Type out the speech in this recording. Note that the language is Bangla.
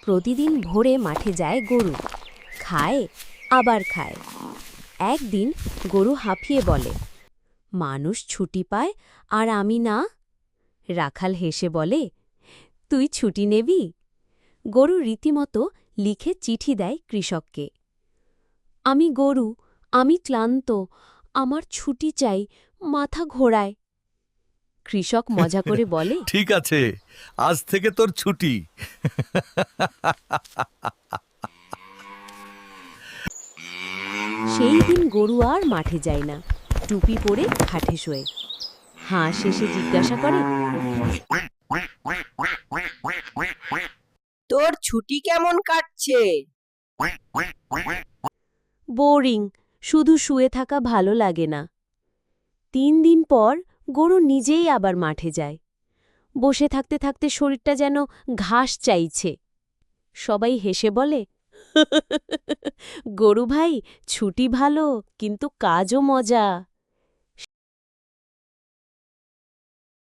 প্রতিদিন ভোরে মাঠে যায় গরু, খায় আবার খায়। একদিন গরু হাঁফিয়ে বলে, মানুষ ছুটি পায় আর আমি না। রাখাল হেসে বলে, তুই ছুটি নেবি? গরু রীতিমতো লিখে চিঠি দেয় কৃষককে। আমি গরু, আমি ক্লান্ত, আমার ছুটি চাই, মাথা ঘোরায়। কৃষক মজা করে বলে, ঠিক আছে, আজ থেকে তোর ছুটি। সেই দিন গরু আর মাঠে যায় না, টুপি পরে খাটে শোয়। হাঁস এসে জিজ্ঞাসা করে, তোর ছুটি কেমন কাটছে? বোরিং, শুধু শুয়ে থাকা ভালো লাগে না। 3 দিন পর গরু নিজেই আবার মাঠে যায়। বসে থাকতে থাকতে শরীরটা যেন ঘাস চাইছে। সবাই হেসে বলে, গরু ভাই, ছুটি ভালো কিন্তু কাজও মজা।